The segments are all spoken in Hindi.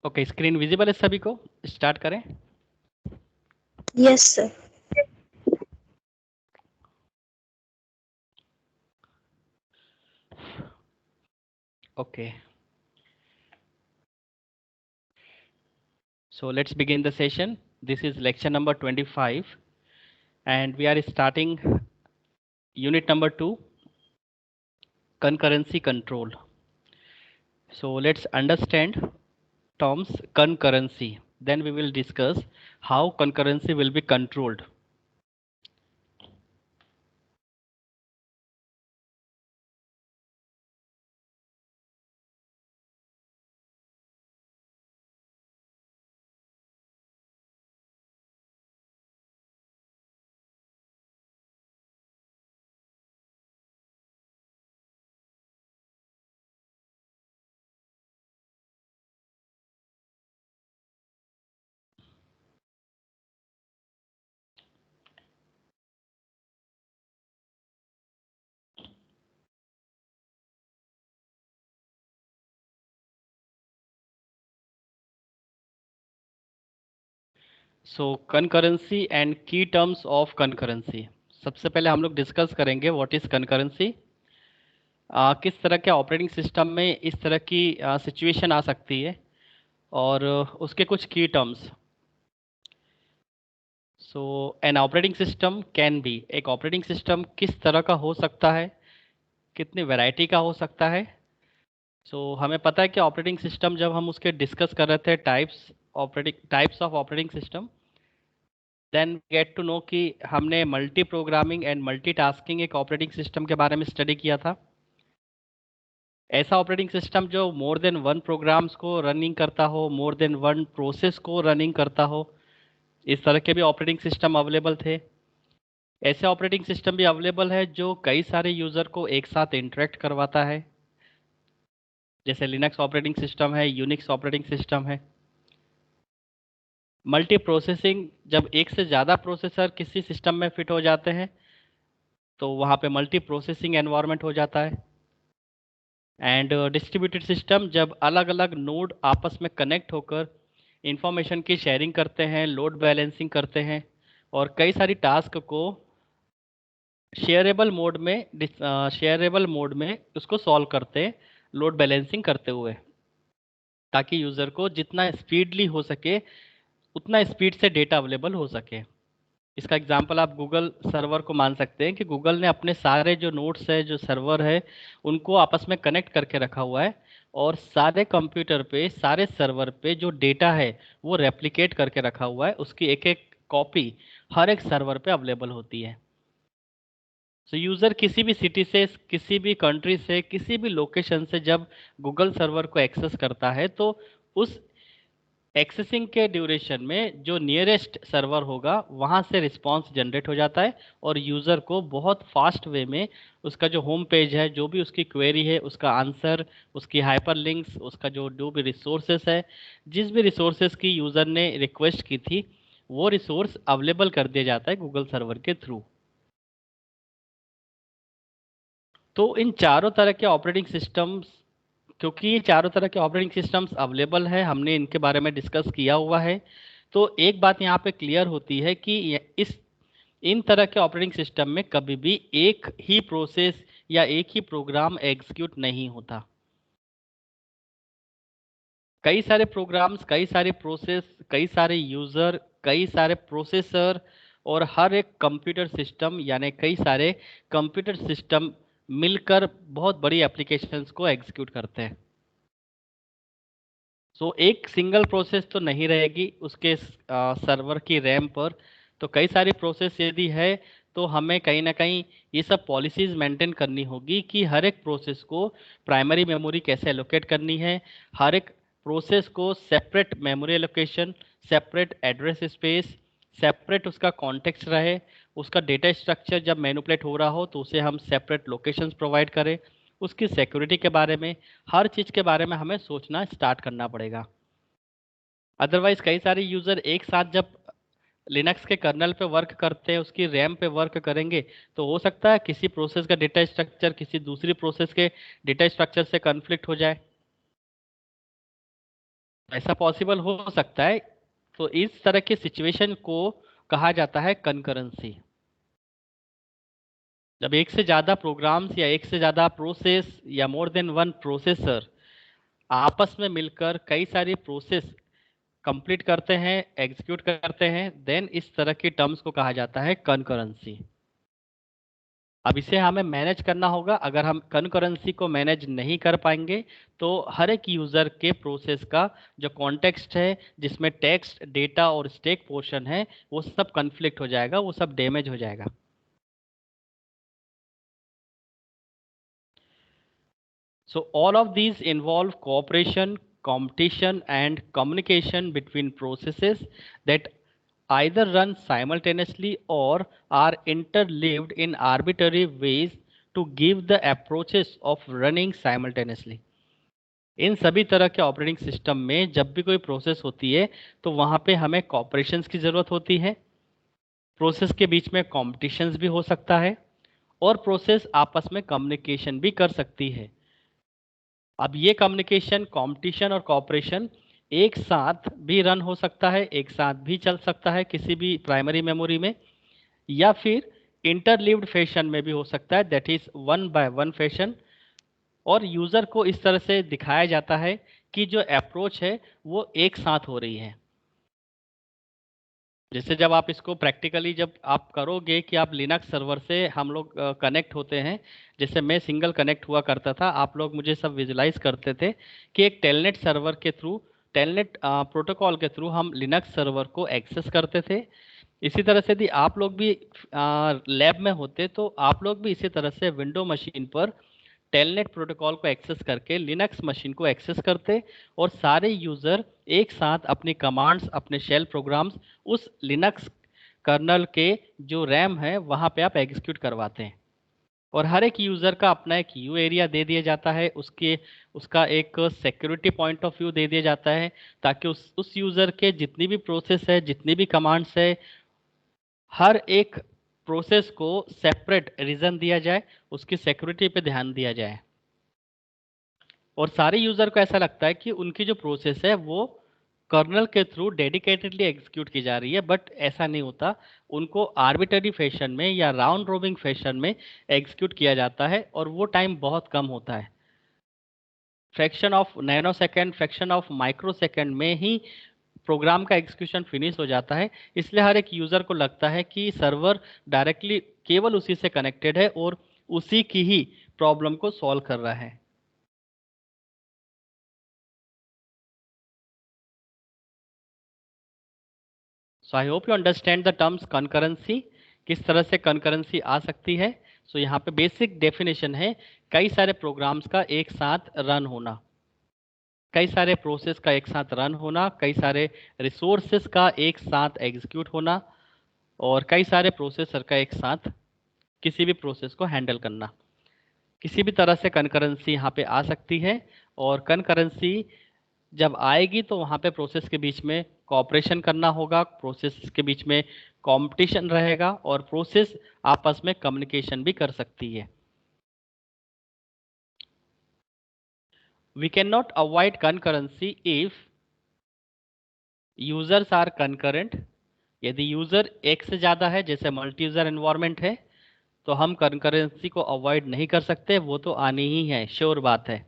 ओके, स्क्रीन विजिबल है सभी को? स्टार्ट करें। Yes sir. Okay, so let's begin the session. This is lecture number 25 and we are starting unit number 2, concurrency control. So let's understand terms concurrency, then we will discuss how concurrency will be controlled. So concurrency and key terms of concurrency. सबसे पहले हम लोग डिस्कस करेंगे व्हाट इज concurrency. किस तरह के ऑपरेटिंग सिस्टम में इस तरह की सिचुएशन आ सकती है और उसके कुछ की terms. So an operating system can be, एक ऑपरेटिंग सिस्टम किस तरह का हो सकता है, कितनी वैरायटी का हो सकता है. हमें पता है कि ऑपरेटिंग सिस्टम, जब हम उसके डिस्कस कर रहे थे types of operating system, then get to know कि हमने मल्टी प्रोग्रामिंग एंड मल्टीटास्किंग एक ऑपरेटिंग सिस्टम के बारे में स्टडी किया था. ऐसा ऑपरेटिंग सिस्टम जो मोर देन वन प्रोग्राम्स को रनिंग करता हो, मोर देन वन प्रोसेस को रनिंग करता हो, इस तरह के भी ऑपरेटिंग सिस्टम अवेलेबल थे. ऐसे ऑपरेटिंग सिस्टम भी अवेलेबल है जो कई सारे यूज़र को एक साथ इंटरेक्ट करवाता है, जैसे लिनक्स ऑपरेटिंग सिस्टम है, यूनिक्स ऑपरेटिंग सिस्टम है. मल्टी प्रोसेसिंग, जब एक से ज़्यादा प्रोसेसर किसी सिस्टम में फिट हो जाते हैं तो वहाँ पे मल्टी प्रोसेसिंग एनवायरनमेंट हो जाता है. एंड डिस्ट्रीब्यूटेड सिस्टम, जब अलग अलग नोड आपस में कनेक्ट होकर इंफॉर्मेशन की शेयरिंग करते हैं, लोड बैलेंसिंग करते हैं और कई सारी टास्क को शेयरेबल मोड में उसको सॉल्व करते हैं, लोड बैलेंसिंग करते हुए, ताकि यूज़र को जितना स्पीडली हो सके उतना स्पीड से डेटा अवेलेबल हो सके. इसका एग्जांपल आप गूगल सर्वर को मान सकते हैं कि गूगल ने अपने सारे जो नोड्स है, जो सर्वर है, उनको आपस में कनेक्ट करके रखा हुआ है और सारे कंप्यूटर पे, सारे सर्वर पे जो डेटा है वो रेप्लिकेट करके रखा हुआ है. उसकी एक एक कॉपी हर एक सर्वर पे अवेलेबल होती है. यूज़र किसी भी सिटी से, किसी भी कंट्री से, किसी भी लोकेशन से जब गूगल सर्वर को एक्सेस करता है तो उस एक्सेसिंग के ड्यूरेशन में जो नियरेस्ट सर्वर होगा वहाँ से रिस्पांस जनरेट हो जाता है और यूज़र को बहुत फास्ट वे में उसका जो होम पेज है, जो भी उसकी क्वेरी है, उसका आंसर, उसकी हाइपर लिंक्स, उसका जो भी रिसोर्सेस है, जिस भी रिसोर्सेस की यूज़र ने रिक्वेस्ट की थी, वो रिसोर्स अवेलेबल कर दिया जाता है गूगल सर्वर के थ्रू. तो इन चारों तरह के ऑपरेटिंग सिस्टम्स, क्योंकि ये चारों तरह के ऑपरेटिंग सिस्टम्स अवेलेबल है, हमने इनके बारे में डिस्कस किया हुआ है, तो एक बात यहाँ पे क्लियर होती है कि इस इन तरह के ऑपरेटिंग सिस्टम में कभी भी एक ही प्रोसेस या एक ही प्रोग्राम एग्जीक्यूट नहीं होता. कई सारे प्रोग्राम्स, कई सारे प्रोसेस, कई सारे यूज़र, कई सारे प्रोसेसर और हर एक कंप्यूटर सिस्टम, यानी कई सारे कंप्यूटर सिस्टम मिलकर बहुत बड़ी एप्लीकेशंस को एग्जीक्यूट करते हैं. एक सिंगल प्रोसेस तो नहीं रहेगी उसके सर्वर की रैम पर. तो कई सारी प्रोसेस यदि है तो हमें कहीं ना कहीं ये सब पॉलिसीज़ मेंटेन करनी होगी कि हर एक प्रोसेस को प्राइमरी मेमोरी कैसे एलोकेट करनी है, हर एक प्रोसेस को separate memory allocation, separate address space, separate उसका कॉन्टेक्स्ट रहे, उसका डेटा स्ट्रक्चर जब मैनिपुलेट हो रहा हो तो उसे हम सेपरेट लोकेशंस प्रोवाइड करें, उसकी सिक्योरिटी के बारे में, हर चीज़ के बारे में हमें सोचना स्टार्ट करना पड़ेगा. अदरवाइज कई सारे यूज़र एक साथ जब लिनक्स के कर्नल पे वर्क करते हैं, उसकी रैम पे वर्क करेंगे, तो हो सकता है किसी प्रोसेस का डेटा स्ट्रक्चर किसी दूसरी प्रोसेस के डेटा स्ट्रक्चर से कन्फ्लिक्ट हो जाए. ऐसा पॉसिबल हो सकता है। तो इस तरह की सिचुएशन को कहा जाता है कंकरेंसी। जब एक से ज़्यादा प्रोग्राम्स या एक से ज़्यादा प्रोसेस या मोर देन वन प्रोसेसर आपस में मिलकर कई सारी प्रोसेस कंप्लीट करते हैं, एग्जीक्यूट करते हैं, देन इस तरह की टर्म्स को कहा जाता है कंकरेंसी। अब इसे हमें मैनेज करना होगा। अगर हम कंकरेंसी को मैनेज नहीं कर पाएंगे तो हर एक यूज़र के प्रोसेस का जो कॉन्टेक्स्ट है, जिसमें टेक्स्ट, डेटा और स्टैक पोर्शन है, वो सब कन्फ्लिक्ट हो जाएगा, वो सब डैमेज हो जाएगा। So all of these involve cooperation, competition, and communication between processes that either run simultaneously or are interleaved in arbitrary ways to give the approaches of running simultaneously. इन सभी तरह के ऑपरेटिंग सिस्टम में जब भी कोई प्रोसेस होती है तो वहाँ पे हमें कॉपरेशंस की ज़रूरत होती है, प्रोसेस के बीच में कॉम्पिटिशन्स भी हो सकता है, और प्रोसेस आपस में कम्युनिकेशन भी कर सकती है। अब ये कम्युनिकेशन, कंपटीशन और कोऑपरेशन एक साथ भी रन हो सकता है, एक साथ भी चल सकता है किसी भी प्राइमरी मेमोरी में, या फिर इंटरलीव्ड फैशन में भी हो सकता है, that is one by one fashion. और यूज़र को इस तरह से दिखाया जाता है कि जो अप्रोच है वो एक साथ हो रही है। जैसे जब आप इसको प्रैक्टिकली जब आप करोगे कि आप लिनक्स सर्वर से हम लोग कनेक्ट होते हैं, जैसे मैं सिंगल कनेक्ट हुआ करता था, आप लोग मुझे सब विजुलाइज करते थे कि एक टेलनेट सर्वर के थ्रू, टेलनेट प्रोटोकॉल के थ्रू हम लिनक्स सर्वर को एक्सेस करते थे। इसी तरह से यदि आप लोग भी लैब में होते तो आप लोग भी इसी तरह से विंडो मशीन पर टेलनेट प्रोटोकॉल को एक्सेस करके लिनक्स मशीन को एक्सेस करते, और सारे यूज़र एक साथ अपनी कमांड्स, अपने शेल प्रोग्राम्स उस लिनक्स कर्नल के जो रैम है वहाँ पे आप एग्जीक्यूट करवाते हैं। और हर एक यूज़र का अपना एक यू एरिया दे दिया जाता है, उसका एक सिक्योरिटी पॉइंट ऑफ व्यू दे दिया जाता है, ताकि उस यूज़र के जितनी भी प्रोसेस है, जितनी भी कमांड्स है, हर एक प्रोसेस को सेपरेट रीजन दिया जाए, उसकी सिक्योरिटी पे ध्यान दिया जाए। और सारे यूज़र को ऐसा लगता है कि उनकी जो प्रोसेस है वो कर्नल के थ्रू डेडिकेटेडली एग्जीक्यूट की जा रही है, बट ऐसा नहीं होता। उनको आर्बिटरी फैशन में या राउंड रोबिंग फैशन में एग्जीक्यूट किया जाता है, और वो टाइम बहुत कम होता है। Fraction of nano second, fraction of micro second में ही प्रोग्राम का एग्जीक्यूशन फिनिश हो जाता है। इसलिए हर एक यूज़र को लगता है कि सर्वर डायरेक्टली केवल उसी से कनेक्टेड है और उसी की ही प्रॉब्लम को सॉल्व कर रहा है। So I hope you understand the terms concurrency, किस तरह से कंकरेंसी आ सकती है। सो यहाँ पे बेसिक डेफिनेशन है कई सारे प्रोग्राम्स का एक साथ रन होना, कई सारे प्रोसेस का एक साथ रन होना, कई सारे रिसोर्सेस का एक साथ एग्जीक्यूट होना, और कई सारे प्रोसेसर का एक साथ किसी भी प्रोसेस को हैंडल करना। किसी भी तरह से कंकरेंसी यहाँ पे आ सकती है, और कंकरेंसी जब आएगी तो वहाँ पे प्रोसेस के बीच में कोऑपरेशन करना होगा, प्रोसेस के बीच में कंपटीशन रहेगा, और प्रोसेस आपस में कम्युनिकेशन भी कर सकती है। We can not avoid concurrency if users are concurrent. यदि यूजर एक से ज़्यादा है, जैसे मल्टी यूजर एनवायरनमेंट है, तो हम कंकरेंसी को अवॉइड नहीं कर सकते, वो तो आनी ही है, श्योर बात है।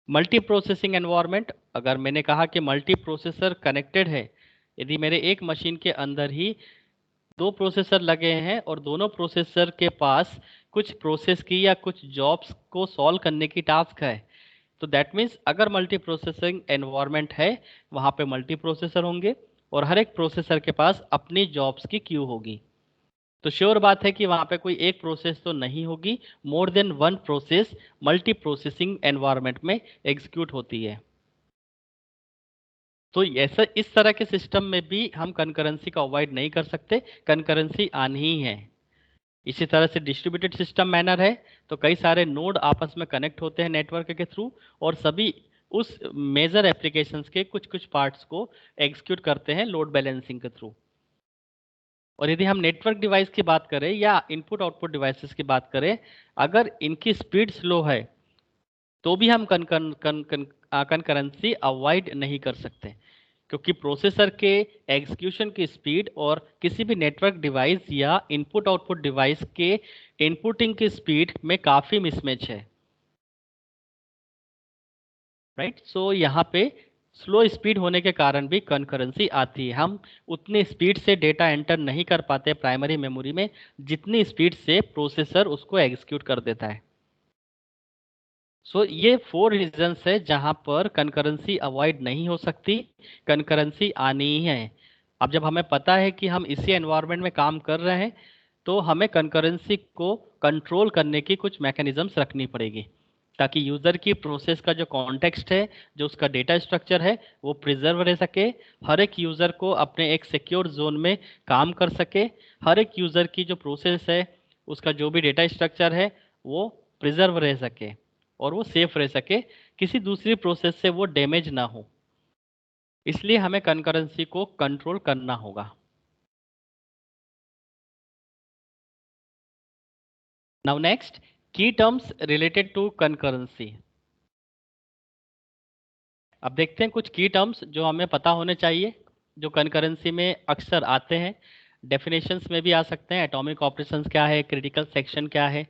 मल्टी प्रोसेसिंग एनवायरनमेंट, अगर मैंने कहा कि मल्टी प्रोसेसर कनेक्टेड है, यदि मेरे एक मशीन के अंदर ही दो प्रोसेसर लगे हैं और दोनों प्रोसेसर के पास कुछ प्रोसेस की या कुछ जॉब्स को सॉल्व करने की टास्क है, तो दैट मीन्स अगर मल्टी प्रोसेसिंग एनवायरनमेंट है, वहाँ पे मल्टी प्रोसेसर होंगे, और हर एक प्रोसेसर के पास अपनी जॉब्स की क्यू होगी। तो श्योर बात है कि वहाँ पे कोई एक प्रोसेस तो नहीं होगी, more than one process multi processing environment में एग्जीक्यूट होती है। तो ऐसा इस तरह के सिस्टम में भी हम कंकरेंसी का अवॉइड नहीं कर सकते, कंकरेंसी आनी ही है। इसी तरह से डिस्ट्रीब्यूटेड सिस्टम मैनर है, तो कई सारे नोड आपस में कनेक्ट होते हैं नेटवर्क के थ्रू, और सभी उस मेजर एप्लीकेशंस के कुछ कुछ पार्ट्स को एग्जीक्यूट करते हैं लोड बैलेंसिंग के थ्रू। और यदि हम नेटवर्क डिवाइस की बात करें या इनपुट आउटपुट डिवाइसेस की बात करें, अगर इनकी स्पीड स्लो है तो भी हम कंकरेंसी अवॉइड नहीं कर सकते, क्योंकि प्रोसेसर के एग्जीक्यूशन की स्पीड और किसी भी नेटवर्क डिवाइस या इनपुट आउटपुट डिवाइस के इनपुटिंग की स्पीड में काफ़ी मिसमैच है, राइट। सो यहाँ पे स्लो स्पीड होने के कारण भी कंकरेंसी आती है। हम उतनी स्पीड से डेटा एंटर नहीं कर पाते प्राइमरी मेमोरी में जितनी स्पीड से प्रोसेसर उसको एग्जीक्यूट कर देता है। ये 4 रीजंस है जहां पर कंकरेंसी अवॉइड नहीं हो सकती, कंकरेंसी आनी ही है। अब जब हमें पता है कि हम इसी एनवायरनमेंट में काम कर रहे हैं, तो हमें कंकरेंसी को कंट्रोल करने की कुछ मैकेनिज्म्स रखनी पड़ेगी, ताकि यूज़र की प्रोसेस का जो कॉन्टेक्स्ट है, जो उसका डेटा स्ट्रक्चर है, वो प्रिजर्व रह सके। हर एक यूज़र को अपने एक सिक्योर जोन में काम कर सके। हर एक यूज़र की जो प्रोसेस है, उसका जो भी डेटा स्ट्रक्चर है, वो प्रिजर्व रह सके और वो सेफ रह सके, किसी दूसरी प्रोसेस से वो डैमेज ना हो। इसलिए हमें कंकरेंसी को कंट्रोल करना होगा। नाउ नेक्स्ट, की टर्म्स रिलेटेड टू कंकरेंसी। अब देखते हैं कुछ की टर्म्स जो हमें पता होने चाहिए, जो कंकरेंसी में अक्सर आते हैं। डेफिनेशंस में भी आ सकते हैं। एटॉमिक ऑपरेशंस क्या है, क्रिटिकल सेक्शन क्या है।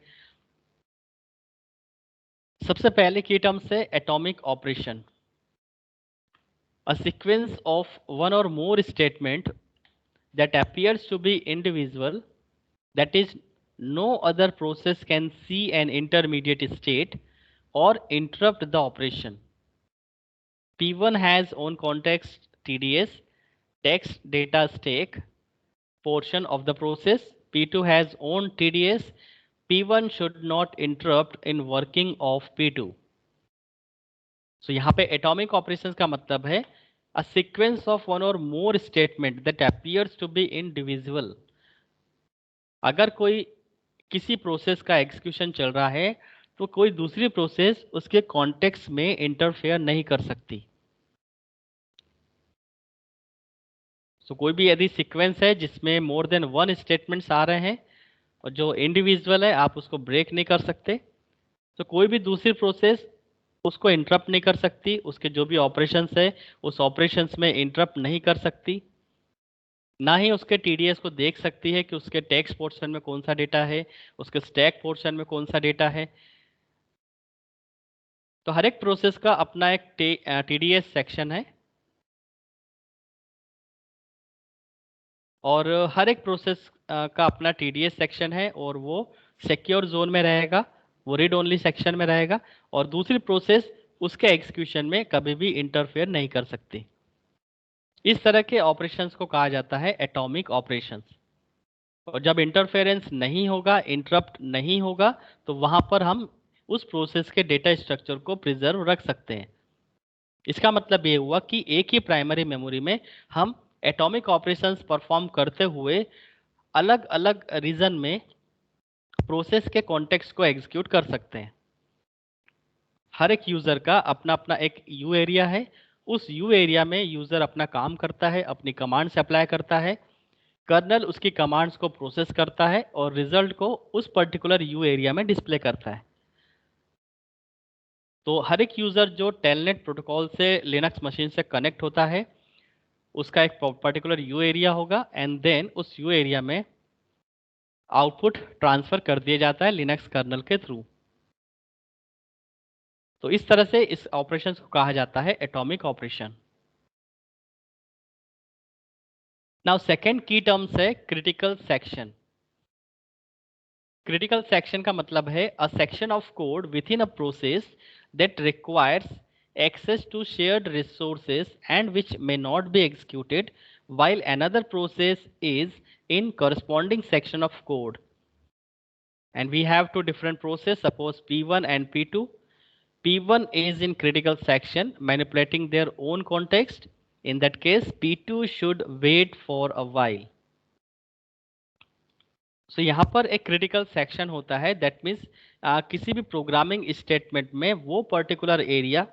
सबसे पहले की टर्म्स है atomic operation, a sequence of one और मोर statement that appears to be indivisible, that is, no other process can see an intermediate state or interrupt the operation. P1 has own context TDS, text data stack portion of the process. P2 has own TDS. P1 should not interrupt in working of P2. So यहाँ पे atomic operations का मतलब है a sequence of one or more statement that appears to be indivisible. अगर कोई किसी प्रोसेस का एग्जीक्यूशन चल रहा है, तो कोई दूसरी प्रोसेस उसके कॉन्टेक्स्ट में इंटरफेयर नहीं कर सकती। कोई भी यदि सीक्वेंस है जिसमें मोर देन वन स्टेटमेंट्स आ रहे हैं और जो इंडिविजुअल है, आप उसको ब्रेक नहीं कर सकते, तो कोई भी दूसरी प्रोसेस उसको इंटरप्ट नहीं कर सकती, उसके जो भी ऑपरेशंस है उस ऑपरेशंस में इंटरप्ट नहीं कर सकती, ना ही उसके टीडीएस को देख सकती है कि उसके टेक्स्ट पोर्शन में कौन सा डेटा है, उसके स्टैक पोर्शन में कौन सा डेटा है। तो हर एक प्रोसेस का अपना एक टीडीएस सेक्शन है, और हर एक प्रोसेस का अपना टीडीएस सेक्शन है, और वो सिक्योर जोन में रहेगा, वो रीड ओनली सेक्शन में रहेगा, और दूसरी प्रोसेस उसके एग्जीक्यूशन में कभी भी इंटरफेयर नहीं कर सकती। इस तरह के ऑपरेशंस को कहा जाता है एटॉमिक ऑपरेशंस। और जब इंटरफेरेंस नहीं होगा, इंटरप्ट नहीं होगा, तो वहां पर हम उस प्रोसेस के डेटा स्ट्रक्चर को प्रिजर्व रख सकते हैं। इसका मतलब ये हुआ कि एक ही प्राइमरी मेमोरी में हम एटॉमिक ऑपरेशंस परफॉर्म करते हुए अलग अलग रीजन में प्रोसेस के कॉन्टेक्स्ट को एग्जीक्यूट कर सकते हैं। हर एक यूज़र का अपना अपना एक यू एरिया है। उस यू एरिया में यूज़र अपना काम करता है, अपनी कमांड्स अप्लाई करता है, कर्नल उसकी कमांड्स को प्रोसेस करता है और रिजल्ट को उस पर्टिकुलर यू एरिया में डिस्प्ले करता है। तो हर एक यूज़र जो टेलनेट प्रोटोकॉल से लिनक्स मशीन से कनेक्ट होता है, उसका एक पर्टिकुलर यू एरिया होगा, एंड देन उस यू एरिया में आउटपुट ट्रांसफ़र कर दिया जाता है लिनक्स कर्नल के थ्रू। तो इस तरह से इस ऑपरेशन को कहा जाता है एटॉमिक ऑपरेशन। नाउ सेकेंड की टर्म्स है क्रिटिकल सेक्शन। क्रिटिकल सेक्शन का मतलब है a section of code with in a process that requires access to shared resources and which may not be executed while another process is in corresponding section of code. And we have two different processes, suppose P1 and P2. P1 is in critical section manipulating their own context. In that case, P2 should wait for a while. So यहाँ पर एक क्रिटिकल सेक्शन होता है, दैट मीन्स किसी भी प्रोग्रामिंग स्टेटमेंट में वो particular area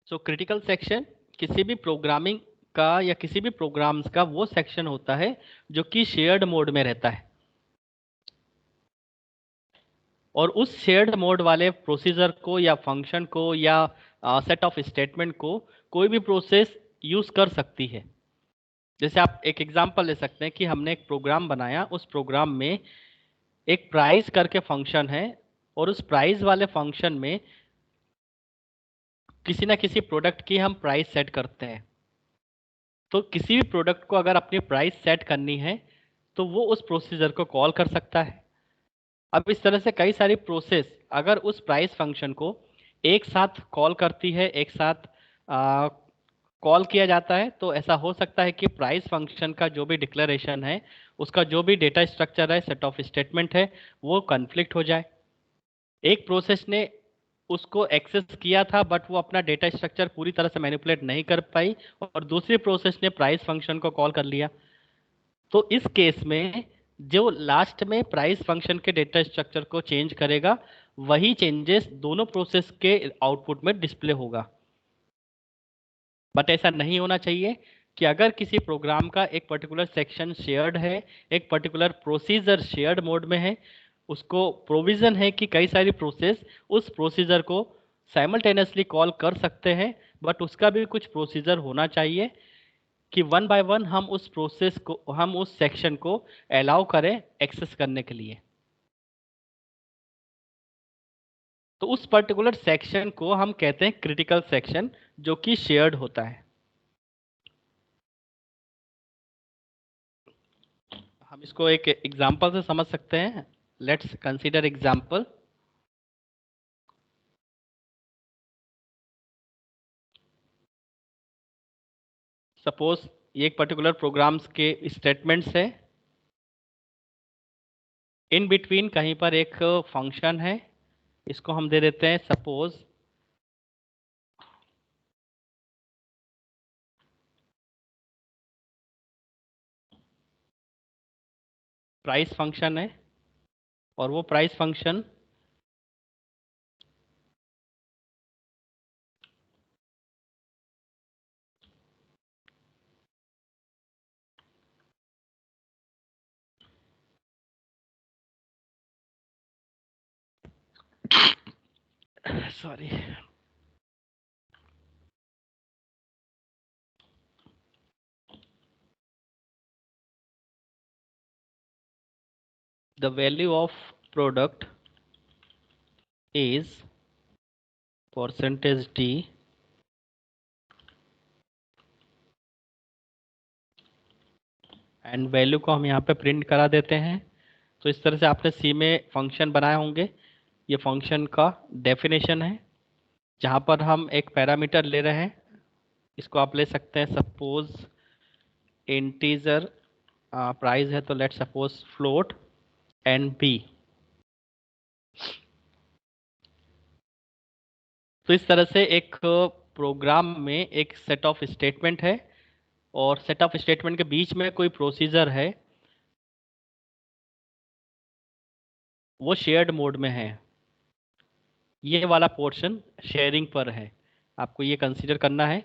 so critical section किसी भी प्रोग्रामिंग का या किसी भी प्रोग्राम्स का वो सेक्शन होता है जो कि शेयर्ड मोड में रहता है, और उस शेयर्ड मोड वाले प्रोसीजर को या फंक्शन को या सेट ऑफ स्टेटमेंट को कोई भी प्रोसेस यूज कर सकती है। जैसे आप एक एग्जांपल ले सकते हैं कि हमने एक प्रोग्राम बनाया, उस प्रोग्राम में एक प्राइस करके फंक्शन है, और उस प्राइस वाले फंक्शन में किसी ना किसी प्रोडक्ट की हम प्राइस सेट करते हैं। तो किसी भी प्रोडक्ट को अगर अपनी प्राइस सेट करनी है तो वो उस प्रोसीजर को कॉल कर सकता है। अब इस तरह से कई सारी प्रोसेस अगर उस प्राइस फंक्शन को एक साथ कॉल करती है, एक साथ कॉल किया जाता है, तो ऐसा हो सकता है कि प्राइस फंक्शन का जो भी डिक्लेरेशन है, उसका जो भी डेटा स्ट्रक्चर है, सेट ऑफ स्टेटमेंट है, वो कन्फ्लिक्ट हो जाए। एक प्रोसेस ने उसको एक्सेस किया था बट वो अपना डेटा स्ट्रक्चर पूरी तरह से मैनिपुलेट नहीं कर पाई, और दूसरी प्रोसेस ने प्राइस फंक्शन को कॉल कर लिया। तो इस केस में जो लास्ट में प्राइस फंक्शन के डेटा स्ट्रक्चर को चेंज करेगा, वही चेंजेस दोनों प्रोसेस के आउटपुट में डिस्प्ले होगा। बट ऐसा नहीं होना चाहिए कि अगर किसी प्रोग्राम का एक पर्टिकुलर सेक्शन शेयर्ड है, एक पर्टिकुलर प्रोसीजर शेयर्ड मोड में है, उसको प्रोविजन है कि कई सारी प्रोसेस उस प्रोसीजर को साइमल्टेनियसली कॉल कर सकते हैं, बट उसका भी कुछ प्रोसीजर होना चाहिए कि वन बाय वन हम उस प्रोसेस को, हम उस सेक्शन को अलाउ करें एक्सेस करने के लिए। तो उस पर्टिकुलर सेक्शन को हम कहते हैं क्रिटिकल सेक्शन, जो कि शेयर्ड होता है। हम इसको एक एग्जांपल से समझ सकते हैं। Let's consider example. सपोज ये एक पर्टिकुलर प्रोग्राम्स के स्टेटमेंट्स है, इन बिटवीन कहीं पर एक फंक्शन है, इसको हम दे देते हैं सपोज प्राइस फंक्शन है, और वो price function sorry the value of product is percentage D and value को हम यहाँ पे प्रिंट करा देते हैं। तो इस तरह से आपने सी में फंक्शन बनाए होंगे। ये फंक्शन का डेफिनेशन है, जहाँ पर हम एक पैरामीटर ले रहे हैं। इसको आप ले सकते हैं सपोज इंटीजर, प्राइस है तो let suppose float and b. तो इस तरह से एक प्रोग्राम में एक सेट ऑफ स्टेटमेंट है, और सेट ऑफ स्टेटमेंट के बीच में कोई प्रोसीजर है, वो शेयर्ड मोड में है। ये वाला पोर्शन शेयरिंग पर है, आपको ये कंसीडर करना है।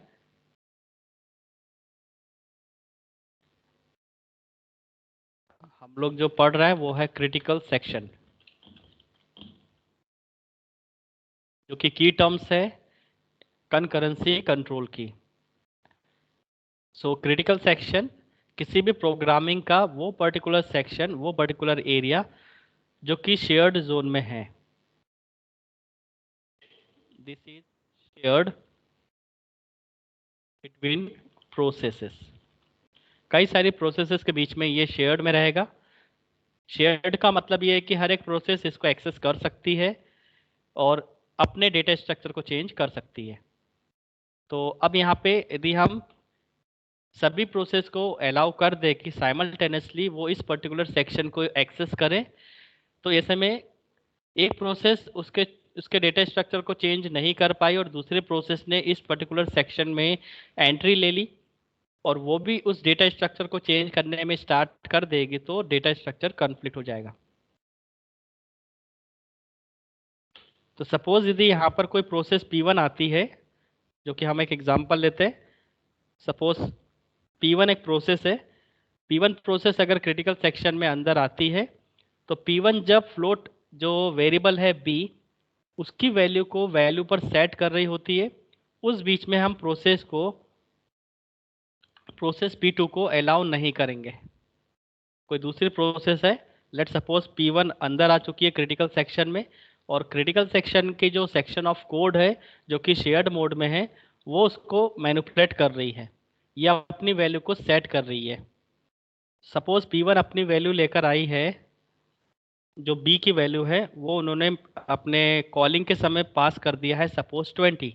हम लोग जो पढ़ रहे हैं वो है क्रिटिकल सेक्शन, जो कि की टर्म्स है कनकरेंसी कंट्रोल की। सो क्रिटिकल सेक्शन किसी भी प्रोग्रामिंग का वो पर्टिकुलर सेक्शन, वो पर्टिकुलर एरिया जो कि शेयर्ड जोन में है। This is shared between processes. कई सारी प्रोसेसेस के बीच में ये शेयर्ड में रहेगा। शेयर्ड का मतलब ये है कि हर एक प्रोसेस इसको एक्सेस कर सकती है और अपने डेटा स्ट्रक्चर को चेंज कर सकती है। तो अब यहाँ पे यदि हम सभी प्रोसेस को अलाउ कर दे कि साइमल्टेनियसली वो इस पर्टिकुलर सेक्शन को एक्सेस करें, तो ऐसे में एक प्रोसेस उसके उसके डेटा स्ट्रक्चर को चेंज नहीं कर पाई और दूसरे प्रोसेस ने इस पर्टिकुलर सेक्शन में एंट्री ले ली, और वो भी उस डेटा स्ट्रक्चर को चेंज करने में स्टार्ट कर देगी, तो डेटा स्ट्रक्चर कन्फ्लिक्ट हो जाएगा। तो सपोज यदि यहाँ पर कोई प्रोसेस P1 आती है जो कि हम एक एग्जांपल लेते हैं। सपोज P1 एक प्रोसेस है। P1 प्रोसेस अगर क्रिटिकल सेक्शन में अंदर आती है तो P1 जब फ्लोट जो वेरिएबल है B उसकी वैल्यू को वैल्यू पर सेट कर रही होती है, उस बीच में हम प्रोसेस P2 को अलाउ नहीं करेंगे। कोई दूसरी प्रोसेस है, लेट सपोज P1 अंदर आ चुकी है क्रिटिकल सेक्शन में, और क्रिटिकल सेक्शन की जो सेक्शन ऑफ कोड है जो कि शेयर्ड मोड में है, वो उसको मैनिपुलेट कर रही है या अपनी वैल्यू को सेट कर रही है। सपोज P1 अपनी वैल्यू लेकर आई है, जो B की वैल्यू है वो उन्होंने अपने कॉलिंग के समय पास कर दिया है सपोज 20,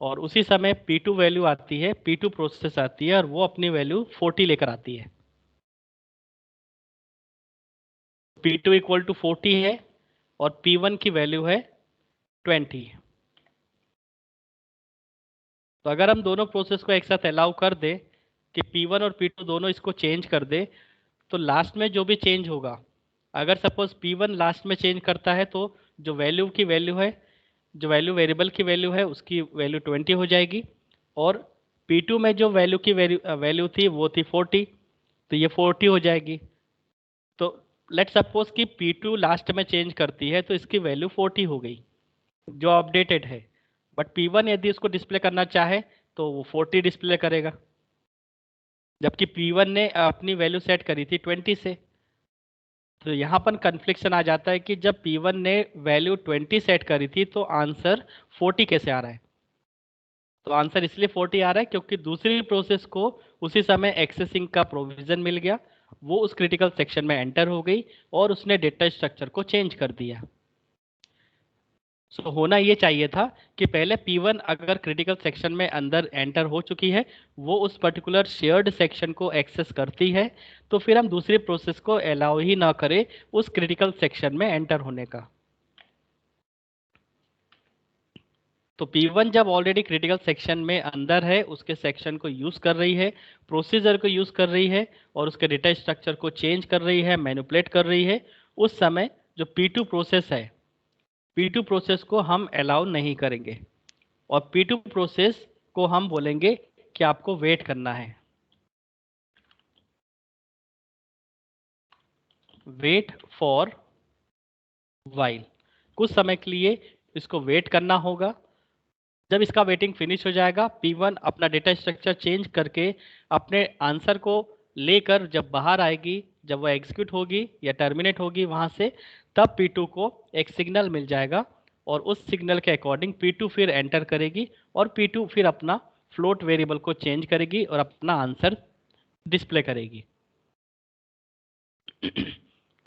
और उसी समय P2 वैल्यू आती है, P2 प्रोसेस आती है और वो अपनी वैल्यू 40 लेकर आती है। P2 इक्वल टू 40 है और P1 की वैल्यू है 20। तो अगर हम दोनों प्रोसेस को एक साथ अलाउ कर दे कि P1 और P2 दोनों इसको चेंज कर दे, तो लास्ट में जो भी चेंज होगा, अगर सपोज P1 लास्ट में चेंज करता है तो जो वैल्यू की वैल्यू है, जो वैल्यू वेरिएबल की वैल्यू है उसकी वैल्यू 20 हो जाएगी, और P2 में जो वैल्यू की वैल्यू थी वो थी 40, तो ये 40 हो जाएगी। तो लेट सपोज कि P2 लास्ट में चेंज करती है तो इसकी वैल्यू 40 हो गई जो अपडेटेड है, बट P1 यदि उसको डिस्प्ले करना चाहे तो वो 40 डिस्प्ले करेगा, जबकि P1 ने अपनी वैल्यू सेट करी थी 20 से। तो यहाँ पर कन्फ्लिक्शन आ जाता है कि जब P1 ने वैल्यू 20 सेट करी थी तो आंसर 40 कैसे आ रहा है। तो आंसर इसलिए 40 आ रहा है क्योंकि दूसरी प्रोसेस को उसी समय एक्सेसिंग का प्रोविजन मिल गया, वो उस क्रिटिकल सेक्शन में एंटर हो गई और उसने डेटा स्ट्रक्चर को चेंज कर दिया। सो होना ये चाहिए था कि पहले P1 अगर क्रिटिकल सेक्शन में अंदर एंटर हो चुकी है, वो उस पर्टिकुलर शेयर्ड सेक्शन को एक्सेस करती है, तो फिर हम दूसरी प्रोसेस को अलाउ ही ना करें उस क्रिटिकल सेक्शन में एंटर होने का। तो P1 जब ऑलरेडी क्रिटिकल सेक्शन में अंदर है, उसके सेक्शन को यूज़ कर रही है, प्रोसीजर को यूज़ कर रही है और उसके डेटा स्ट्रक्चर को चेंज कर रही है, मैनिपुलेट कर रही है, उस समय जो P2 प्रोसेस है, P2 प्रोसेस को हम अलाउ नहीं करेंगे और P2 प्रोसेस को हम बोलेंगे कि आपको वेट करना है। वेट फॉर वाइल, कुछ समय के लिए इसको वेट करना होगा। जब इसका वेटिंग फिनिश हो जाएगा, P1 अपना डेटा स्ट्रक्चर चेंज करके अपने आंसर को लेकर जब बाहर आएगी, जब वह एग्जीक्यूट होगी या टर्मिनेट होगी वहाँ से, तब P2 को एक सिग्नल मिल जाएगा और उस सिग्नल के अकॉर्डिंग P2 फिर एंटर करेगी और P2 फिर अपना फ्लोट वेरिएबल को चेंज करेगी और अपना आंसर डिस्प्ले करेगी।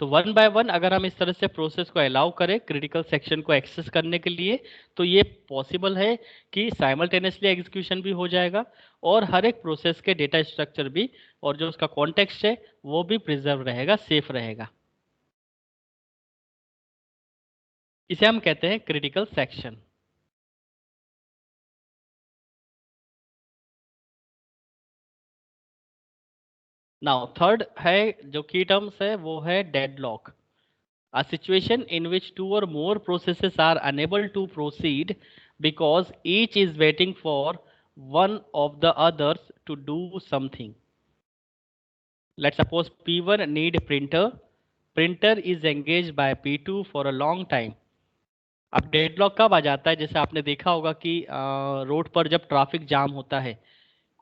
तो वन बाय वन अगर हम इस तरह से प्रोसेस को अलाउ करें क्रिटिकल सेक्शन को एक्सेस करने के लिए, तो ये पॉसिबल है कि साइमल्टेनियसली एग्जीक्यूशन भी हो जाएगा और हर एक प्रोसेस के डेटा स्ट्रक्चर भी और जो उसका कॉन्टेक्स्ट है वो भी प्रिजर्व रहेगा, सेफ रहेगा। इसे हम कहते हैं क्रिटिकल सेक्शन। नाउ थर्ड है जो की टर्म्स है वो है deadlock. A situation in which two or more processes are unable to proceed because each is waiting for one of the others to do something. Let's suppose P1 need printer. Printer is engaged by P2 for a long time. अब डेडलॉक कब आ जाता है? जैसे आपने देखा होगा कि रोड पर जब ट्रैफिक जाम होता है,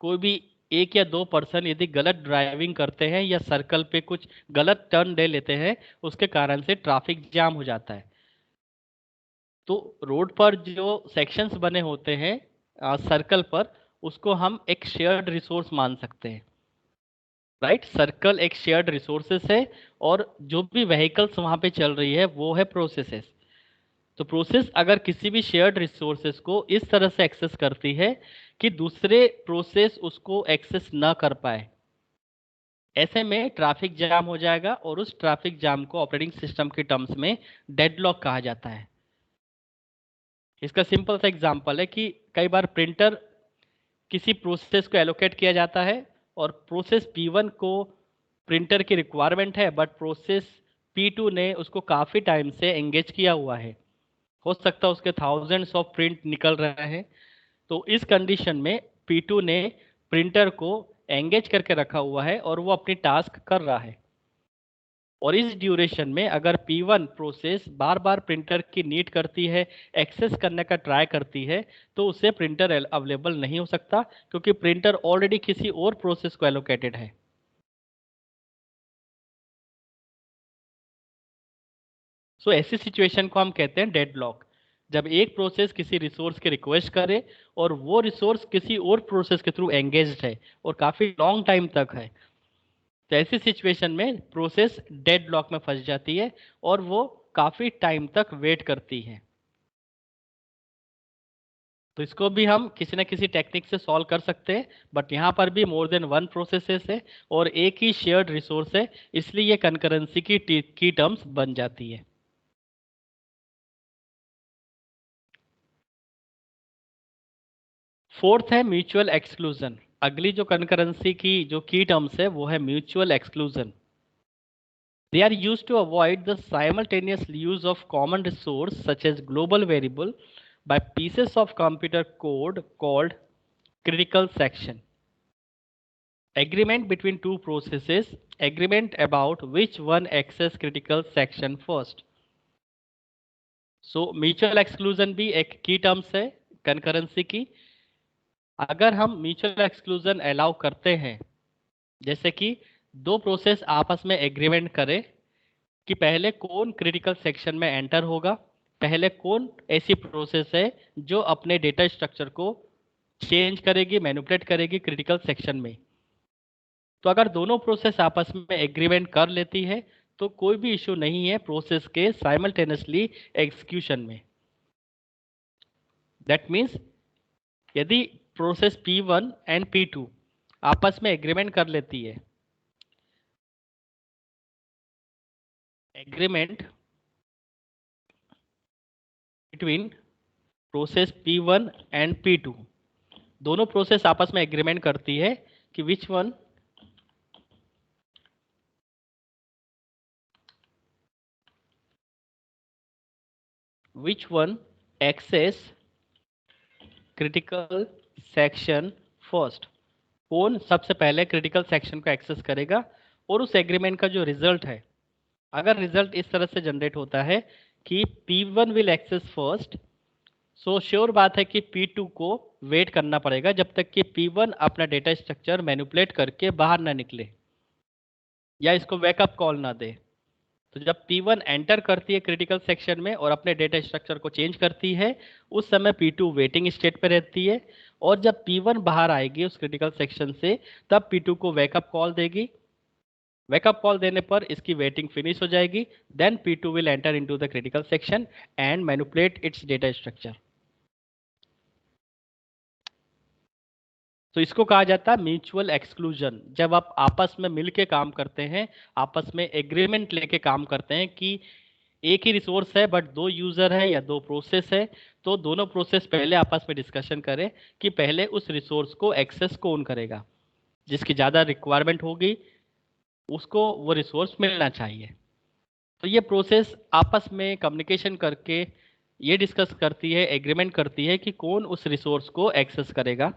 कोई भी एक या दो पर्सन यदि गलत ड्राइविंग करते हैं या सर्कल पे कुछ गलत टर्न ले लेते हैं, उसके कारण से ट्रैफिक जाम हो जाता है। तो रोड पर जो सेक्शंस बने होते हैं सर्कल पर, उसको हम एक शेयर्ड रिसोर्स मान सकते हैं। राइट, सर्कल एक शेयर्ड रिसोर्सेस है और जो भी व्हीकल्स वहाँ पे चल रही है वो है प्रोसेसेस। तो प्रोसेस अगर किसी भी शेयर्ड रिसोर्सेस को इस तरह से एक्सेस करती है कि दूसरे प्रोसेस उसको एक्सेस ना कर पाए, ऐसे में ट्रैफिक जाम हो जाएगा और उस ट्रैफिक जाम को ऑपरेटिंग सिस्टम के टर्म्स में डेडलॉक कहा जाता है। इसका सिंपल सा एग्जांपल है कि कई बार प्रिंटर किसी प्रोसेस को एलोकेट किया जाता है और प्रोसेस P1 को प्रिंटर की रिक्वायरमेंट है, बट प्रोसेस P2 ने उसको काफ़ी टाइम से एंगेज किया हुआ है। हो सकता है उसके थाउजेंड्स ऑफ प्रिंट निकल रहे हैं। तो इस कंडीशन में P2 ने प्रिंटर को एंगेज करके रखा हुआ है और वो अपनी टास्क कर रहा है। और इस ड्यूरेशन में अगर P1 प्रोसेस बार बार प्रिंटर की नीड करती है, एक्सेस करने का ट्राई करती है, तो उसे प्रिंटर अवेलेबल नहीं हो सकता, क्योंकि प्रिंटर ऑलरेडी किसी और प्रोसेस को एलोकेटेड है। सो ऐसी सिचुएशन को हम कहते हैं डेडलॉक, जब एक प्रोसेस किसी रिसोर्स की रिक्वेस्ट करे और वो रिसोर्स किसी और प्रोसेस के थ्रू एंगेज्ड है और काफ़ी लॉन्ग टाइम तक है। तो ऐसी सिचुएशन में प्रोसेस डेडलॉक में फंस जाती है और वो काफ़ी टाइम तक वेट करती है। तो इसको भी हम किसी न किसी टेक्निक से सॉल्व कर सकते हैं, बट यहाँ पर भी मोर देन वन प्रोसेसेस है और एक ही शेयर्ड रिसोर्स है, इसलिए ये कंकरेंसी की टर्म्स बन जाती है। फोर्थ है म्यूचुअल एक्सक्लूजन। अगली जो कंकरेंसी की जो की टर्म्स है वो है mutual exclusion. They are used to avoid the simultaneous use of common resource such as global variable by pieces of computer code called critical section. Agreement between two processes, agreement about which one access critical section first. So mutual exclusion भी एक की टर्म्स है कंकरेंसी की। अगर हम म्यूचुअल एक्सक्लूजन अलाउ करते हैं, जैसे कि दो प्रोसेस आपस में एग्रीमेंट करें कि पहले कौन क्रिटिकल सेक्शन में एंटर होगा, पहले कौन ऐसी प्रोसेस है जो अपने डेटा स्ट्रक्चर को चेंज करेगी, मैनिपुलेट करेगी क्रिटिकल सेक्शन में। तो अगर दोनों प्रोसेस आपस में एग्रीमेंट कर लेती है तो कोई भी इशू नहीं है प्रोसेस के साइमल्टेनियसली एग्जीक्यूशन में। दैट मीन्स यदि प्रोसेस P1 एंड P2 आपस में एग्रीमेंट कर लेती है, agreement between process P1 and P2, दोनों प्रोसेस आपस में एग्रीमेंट करती है कि which one access critical section first, कौन सबसे पहले क्रिटिकल सेक्शन को एक्सेस करेगा। और उस एग्रीमेंट का जो रिजल्ट है, अगर रिजल्ट इस तरह से जनरेट होता है कि P1 will access first, so sure बात है कि P2 को वेट करना पड़ेगा जब तक कि P1 अपना डेटा स्ट्रक्चर मैनिपुलेट करके बाहर ना निकले या इसको बैकअप कॉल ना दे। तो जब P1 एंटर करती है क्रिटिकल सेक्शन में और अपने डेटा स्ट्रक्चर को चेंज करती है, उस समय P2 वेटिंग स्टेट पे रहती है। और जब P1 बाहर आएगी उस क्रिटिकल सेक्शन से, तब P2 को वेकअप कॉल देगी। वेकअप कॉल देने पर इसकी वेटिंग फिनिश हो जाएगी। Then P2 will enter into the critical section and manipulate its data structure. तो इसको कहा जाता है म्यूचुअल एक्सक्लूजन। जब आप आपस में मिलके काम करते हैं, आपस में एग्रीमेंट लेके काम करते हैं कि एक ही रिसोर्स है बट दो यूजर है या दो प्रोसेस है, तो दोनों प्रोसेस पहले आपस में डिस्कशन करें कि पहले उस रिसोर्स को एक्सेस कौन करेगा, जिसकी ज़्यादा रिक्वायरमेंट होगी उसको वो रिसोर्स मिलना चाहिए। तो ये प्रोसेस आपस में कम्युनिकेशन करके ये डिस्कस करती है, एग्रीमेंट करती है कि कौन उस रिसोर्स को एक्सेस करेगा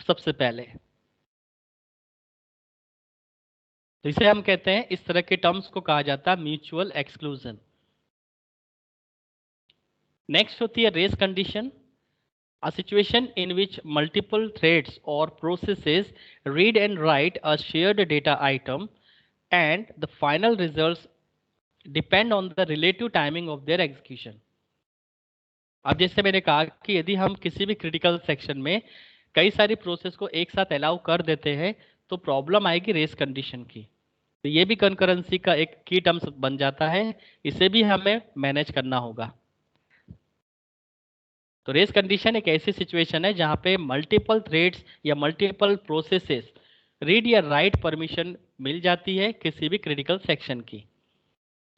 सबसे पहले। तो इसे हम कहते हैं, इस तरह के टर्म्स को कहा जाता है म्यूचुअल एक्सक्लूजन। नेक्स्ट होती है race condition. A situation in which multiple threads or processes read and write a shared data item and the final results depend on the relative timing of their execution. अब जैसे मैंने कहा कि यदि हम किसी भी क्रिटिकल सेक्शन में कई सारी प्रोसेस को एक साथ अलाउ कर देते हैं तो प्रॉब्लम आएगी रेस कंडीशन की। तो ये भी कंकरेंसी का एक की टर्म्स बन जाता है, इसे भी हमें मैनेज करना होगा। तो रेस कंडीशन एक ऐसी सिचुएशन है जहां पे मल्टीपल थ्रेड्स या मल्टीपल प्रोसेसेस रीड या राइट परमिशन मिल जाती है किसी भी क्रिटिकल सेक्शन की।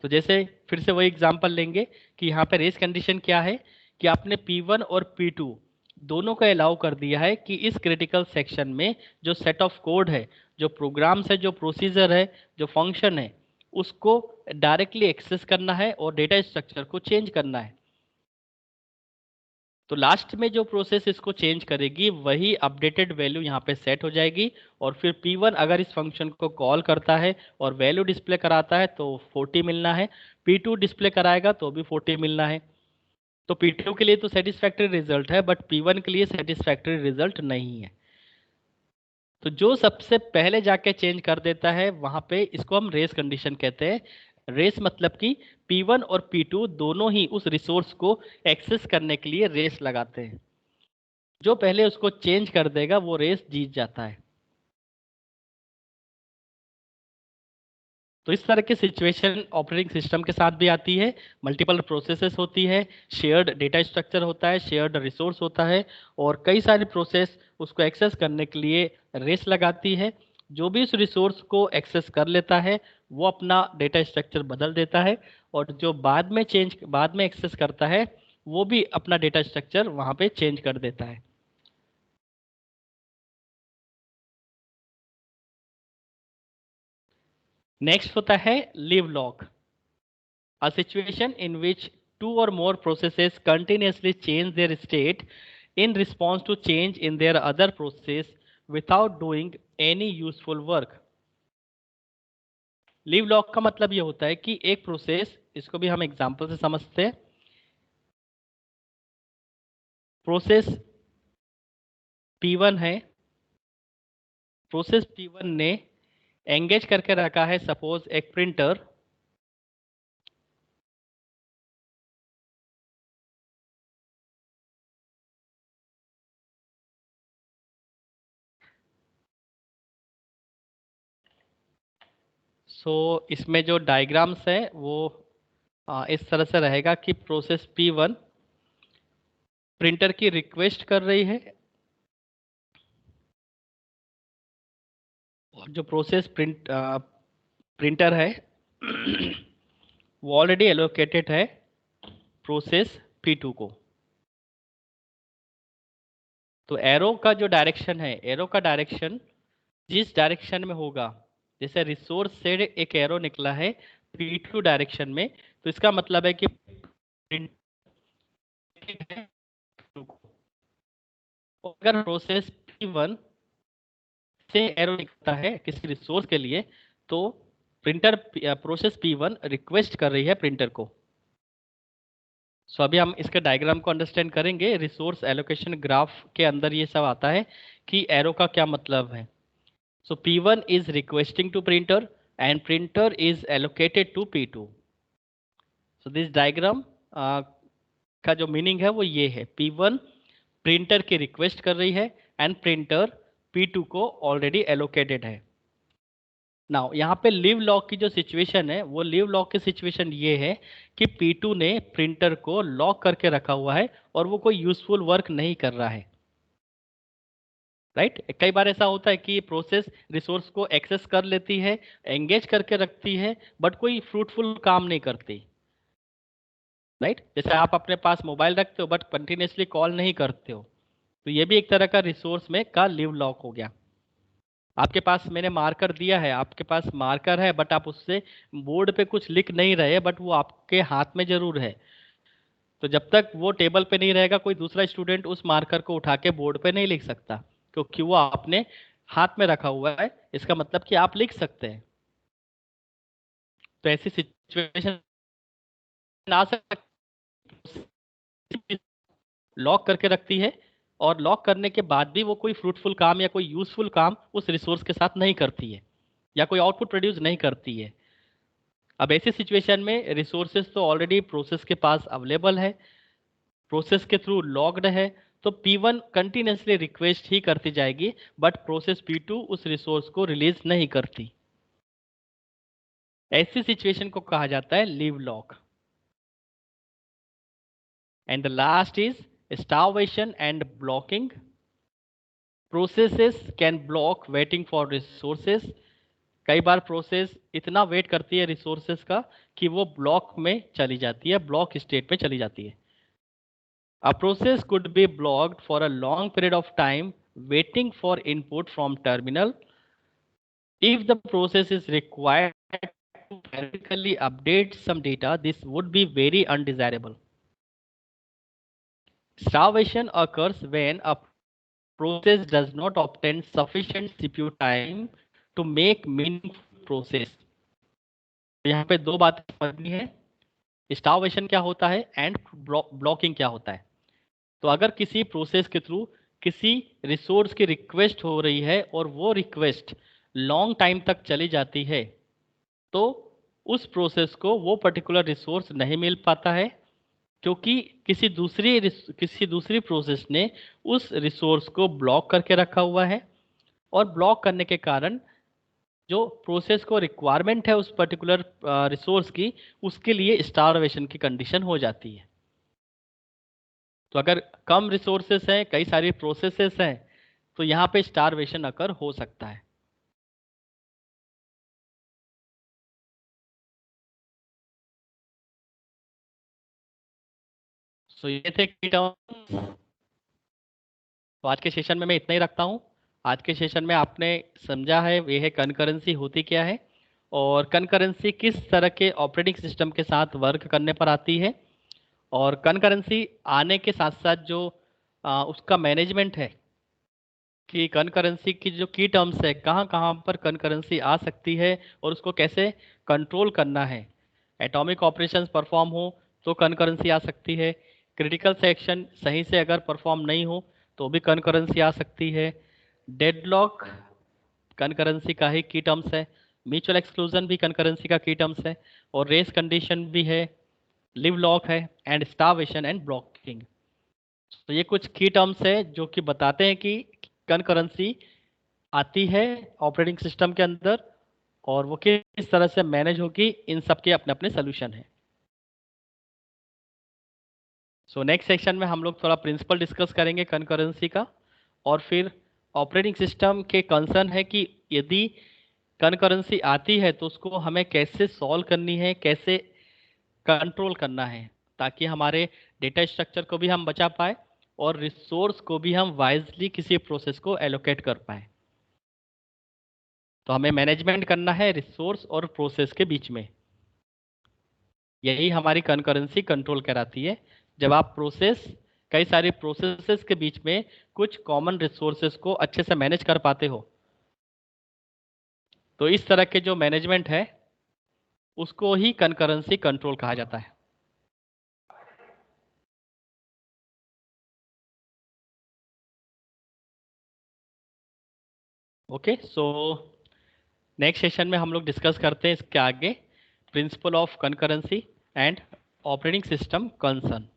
तो जैसे फिर से वही एग्जांपल लेंगे कि यहाँ पे रेस कंडीशन क्या है कि आपने P1 और P2 दोनों को अलाउ कर दिया है कि इस क्रिटिकल सेक्शन में जो सेट ऑफ कोड है, जो प्रोग्राम्स है, जो प्रोसीजर है, जो फंक्शन है, उसको डायरेक्टली एक्सेस करना है और डेटा स्ट्रक्चर को चेंज करना है। तो लास्ट में जो प्रोसेस इसको चेंज करेगी वही अपडेटेड वैल्यू यहाँ पे सेट हो जाएगी, और फिर P1 अगर इस फंक्शन को कॉल करता है और वैल्यू डिस्प्ले कराता है तो 40 मिलना है, P2 डिस्प्ले कराएगा तो भी 40 मिलना है। तो P2 के लिए तो सेटिस्फैक्ट्री रिजल्ट है, बट P1 के लिए सेटिस्फैक्ट्री रिजल्ट नहीं है। तो जो सबसे पहले जाके चेंज कर देता है वहां पे, इसको हम रेस कंडीशन कहते हैं। रेस मतलब कि P1 और P2 दोनों ही उस रिसोर्स को एक्सेस करने के लिए रेस लगाते हैं। जो पहले उसको चेंज कर देगा वो रेस जीत जाता है। तो इस तरह की सिचुएशन ऑपरेटिंग सिस्टम के साथ भी आती है। मल्टीपल प्रोसेसेस होती है, शेयर्ड डेटा स्ट्रक्चर होता है, शेयर्ड रिसोर्स होता है, और कई सारी प्रोसेस उसको एक्सेस करने के लिए रेस लगाती है। जो भी उस रिसोर्स को एक्सेस कर लेता है वो अपना डेटा स्ट्रक्चर बदल देता है, और जो बाद में एक्सेस करता है वो भी अपना डेटा स्ट्रक्चर वहाँ पे चेंज कर देता है। नेक्स्ट होता है live lock, a situation in which two or more processes continuously change their state in response to change in their other process without doing any useful work. Leave lock का मतलब ये होता है कि एक प्रोसेस, इसको भी हम एग्जांपल से समझते हैं। प्रोसेस P1 है, प्रोसेस P1 ने एंगेज करके रखा है सपोज एक प्रिंटर, सो इसमें जो डायग्राम्स है वो इस तरह से रहेगा कि प्रोसेस P1 प्रिंटर की रिक्वेस्ट कर रही है, और जो प्रोसेस प्रिंटर है वो ऑलरेडी एलोकेटेड है प्रोसेस P2 को। तो एरो का जो डायरेक्शन है, एरो का डायरेक्शन जिस डायरेक्शन में होगा, जैसे रिसोर्स से एक एरो निकला है P2 डायरेक्शन में, तो इसका मतलब है कि अगर प्रोसेस P1 से एरो निकलता है किसी रिसोर्स के लिए, तो प्रोसेस P1 रिक्वेस्ट कर रही है प्रिंटर को। सो अभी हम इसके डायग्राम को अंडरस्टैंड करेंगे। रिसोर्स एलोकेशन ग्राफ के अंदर ये सब आता है कि एरो का क्या मतलब है। So P1 is requesting to printer and printer is allocated to P2। So this diagram का जो मीनिंग है वो ये है, P1 प्रिंटर की रिक्वेस्ट कर रही है एंड प्रिंटर P2 को ऑलरेडी एलोकेटेड है। नाउ यहाँ पे लिव लॉक की जो सिचुएशन है, वो लिव लॉक की सिचुएशन ये है कि P2 ने प्रिंटर को लॉक करके रखा हुआ है और वो कोई यूजफुल वर्क नहीं कर रहा है। राइट कई बार ऐसा होता है कि प्रोसेस रिसोर्स को एक्सेस कर लेती है, एंगेज करके रखती है, बट कोई फ्रूटफुल काम नहीं करती। राइट जैसे आप अपने पास मोबाइल रखते हो बट कंटिन्यूसली कॉल नहीं करते हो, तो ये भी एक तरह का रिसोर्स में का लिव लॉक हो गया। आपके पास मैंने मार्कर दिया है, आपके पास मार्कर है बट आप उससे बोर्ड पे कुछ लिख नहीं रहे, बट वो आपके हाथ में जरूर है। तो जब तक वो टेबल पे नहीं रहेगा कोई दूसरा स्टूडेंट उस मार्कर को उठा के बोर्ड पे नहीं लिख सकता, क्योंकि वो आपने हाथ में रखा हुआ है। इसका मतलब कि आप लिख सकते हैं। तो ऐसी सिचुएशन आ सकती, लॉक करके रखती है और लॉक करने के बाद भी वो कोई फ्रूटफुल काम या कोई यूजफुल काम उस रिसोर्स के साथ नहीं करती है, या कोई आउटपुट प्रोड्यूस नहीं करती है। अब ऐसी सिचुएशन में रिसोर्सेज तो ऑलरेडी प्रोसेस के पास अवेलेबल है, प्रोसेस के थ्रू लॉग्ड है, तो P1 कंटिन्यूसली रिक्वेस्ट ही करती जाएगी, बट प्रोसेस P2 उस रिसोर्स को रिलीज नहीं करती। ऐसी सिचुएशन को कहा जाता है leave lock. And the last is starvation and blocking. Processes can block waiting for resources. कई बार प्रोसेस इतना वेट करती है रिसोर्सेज का कि वो ब्लॉक में चली जाती है, ब्लॉक स्टेट में चली जाती है। A process could be blocked for a long period of time waiting for input from terminal. If the process is required to periodically update some data, this would be very undesirable. Starvation occurs when a process does not obtain sufficient CPU time to make meaningful process. यहाँ पे दो बातें समझनी है, स्टार्वेशन क्या होता है एंड ब्लॉकिंग क्या होता है। तो अगर किसी प्रोसेस के थ्रू किसी रिसोर्स की रिक्वेस्ट हो रही है और वो रिक्वेस्ट लॉन्ग टाइम तक चली जाती है, तो उस प्रोसेस को वो पर्टिकुलर रिसोर्स नहीं मिल पाता है, क्योंकि किसी दूसरी प्रोसेस ने उस रिसोर्स को ब्लॉक करके रखा हुआ है, और ब्लॉक करने के कारण जो प्रोसेस को रिक्वायरमेंट है उस पर्टिकुलर रिसोर्स की, उसके लिए स्टारवेशन की कंडीशन हो जाती है। तो अगर कम रिसोर्सेस हैं, कई सारी प्रोसेसेस हैं, तो यहाँ पे स्टारवेशन अकर हो सकता है। सो ये थे की टर्म्स। तो आज के सेशन में मैं इतना ही रखता हूँ। आज के सेशन में आपने समझा है ये है कनकरेंसी होती क्या है, और कनकरेंसी किस तरह के ऑपरेटिंग सिस्टम के साथ वर्क करने पर आती है, और कनकरेंसी आने के साथ साथ जो उसका मैनेजमेंट है कि कनकरेंसी की जो की टर्म्स है, कहाँ कहाँ पर कनकरेंसी आ सकती है और उसको कैसे कंट्रोल करना है। एटॉमिक ऑपरेशंस परफॉर्म हो तो कनकरेंसी आ सकती है, क्रिटिकल सेक्शन सही से अगर परफॉर्म नहीं हो तो भी कनकरेंसी आ सकती है, डेडलॉक कनकरेंसी का ही की टर्म्स है, म्यूचुअल एक्सक्लूजन भी कनकरेंसी का की टर्म्स है, और रेस कंडीशन भी है, लिव लॉक है, एंड स्टार्वेशन एंड ब्लॉकिंग। तो ये कुछ की टर्म्स है जो कि बताते हैं कि कनकरेंसी आती है ऑपरेटिंग सिस्टम के अंदर, और वो किस तरह से मैनेज होगी, इन सब के अपने अपने सोल्यूशन हैं। सो नेक्स्ट सेक्शन में हम लोग थोड़ा प्रिंसिपल डिस्कस करेंगे कनकरेंसी का, और फिर ऑपरेटिंग सिस्टम के कंसर्न है कि यदि कनकरेंसी आती है तो उसको हमें कैसे सॉल्व करनी है, कैसे कंट्रोल करना है, ताकि हमारे डेटा स्ट्रक्चर को भी हम बचा पाए और रिसोर्स को भी हम वाइजली किसी प्रोसेस को एलोकेट कर पाए। तो हमें मैनेजमेंट करना है रिसोर्स और प्रोसेस के बीच में, यही हमारी कनकरेंसी कंट्रोल कराती है। जब आप कई सारी प्रोसेसेस के बीच में कुछ कॉमन रिसोर्सेस को अच्छे से मैनेज कर पाते हो, तो इस तरह के जो मैनेजमेंट है उसको ही कनकरेंसी कंट्रोल कहा जाता है। ओके, सो नेक्स्ट सेशन में हम लोग डिस्कस करते हैं इसके आगे principle of concurrency and operating system concern.